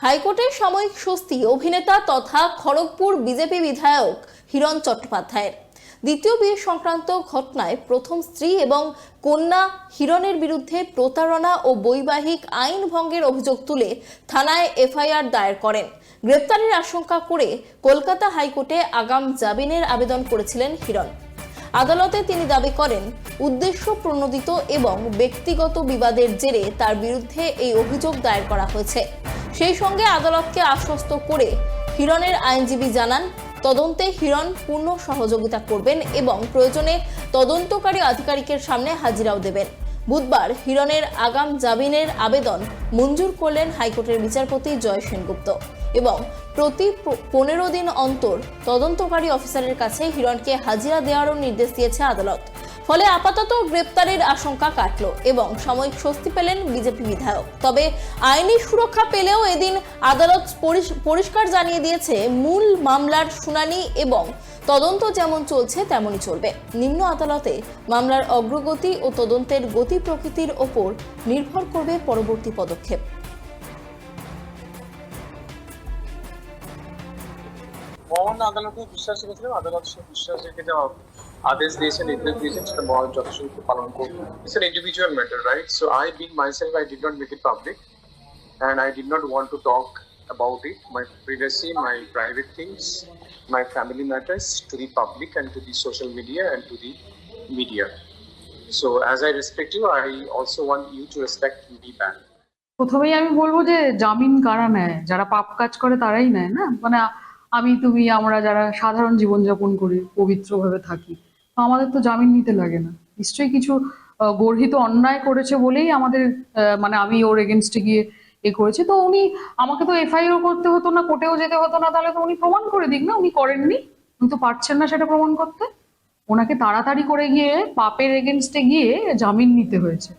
হাইকোর্টের সাময়িক স্বস্তি অভিনেতা তথা খড়গপুর বিজেপি বিধায়ক হিরণ চট্টোপাধ্যায়ের। দ্বিতীয় বিয়ে সংক্রান্ত ঘটনায় প্রথম স্ত্রী এবং কন্যা হিরণের বিরুদ্ধে প্রতারণা ও বৈবাহিক আইন ভঙ্গের অভিযোগ তুলে থানায় এফআইআর দায়ের করেন। গ্রেপ্তারের আশঙ্কা করে কলকাতা হাইকোর্টে আগাম জামিনের আবেদন করেছিলেন হিরণ। আদালতে তিনি দাবি করেন, উদ্দেশ্য প্রণোদিত এবং ব্যক্তিগত বিবাদের জেরে তার বিরুদ্ধে এই অভিযোগ দায়ের করা হয়েছে। সেই সঙ্গে আদালতকে আশ্বস্ত করে হিরণের আইনজীবী জানান, তদন্তে হিরণ পূর্ণ সহযোগিতা করবেন এবং প্রয়োজনে তদন্তকারী আধিকারিকের সামনে হাজিরাও দেবেন। বুধবার হিরণের আগাম জামিনের আবেদন মঞ্জুর করলেন হাইকোর্টের বিচারপতি জয় সেনগুপ্ত এবং প্রতি 15 দিন অন্তর তদন্তকারী অফিসারের কাছে হিরণকে হাজিরা দেওয়ারও নির্দেশ দিয়েছে আদালত। ফলে আপাতত গ্রেপ্তারের আশঙ্কা কাটল এবং সাময়িক স্বস্তি পেলেন বিজেপি বিধায়ক। তবে আইনি সুরক্ষা পেলেও এদিন আদালত পরিষ্কার জানিয়ে দিয়েছে, মূল মামলার শুনানি এবং তদন্ত যেমন চলছে তেমনই চলবে। নিম্ন আদালতে মামলার অগ্রগতি ও তদন্তের গতি প্রকৃতির ওপর নির্ভর করবে পরবর্তী পদক্ষেপ। মহামান্য আদালতে বিশ্বাস রেখেছিলাম, আদালত সে বিশ্বাস রেখে যাওয়া আদেশ দিয়েছেন, নির্দেশ দিয়েছেন, সেটা যথাযথ পালন করবে। It's an individual matter, right? So I, being myself, I did not make it public, and I did not want to talk about it, my privacy, my private things, my family matters, to the public and to the social media and to the media. So as I respect you, I also want you to respect me back. প্রথমেই আমি বলবো যে জামিন কারা নেয়? যারা পাপ কাজ করে তারাই নেয় না। মানে আমি, তুমি, আমরা যারা সাধারণ জীবনযাপন করি, পবিত্রভাবে থাকি, আমাদের তো জামিন নিতে লাগে না। নিশ্চয়ই কিছু গর্হিত অন্যায় করেছে বলেই আমাদের মানে আমি ওর এগেনস্টে গিয়ে করেছি। তো উনি, আমাকে তো এফআইআর করতে হতো না, কোর্টেও যেতে হতো না, তাহলে তো উনি প্রমাণ করে দিক না উনি করেননি। উনি তো পারছেন না সেটা প্রমাণ করতে। ওনাকে তাড়াতাড়ি করে গিয়ে পাপের এগেনস্টে গিয়ে জামিন নিতে হয়েছে।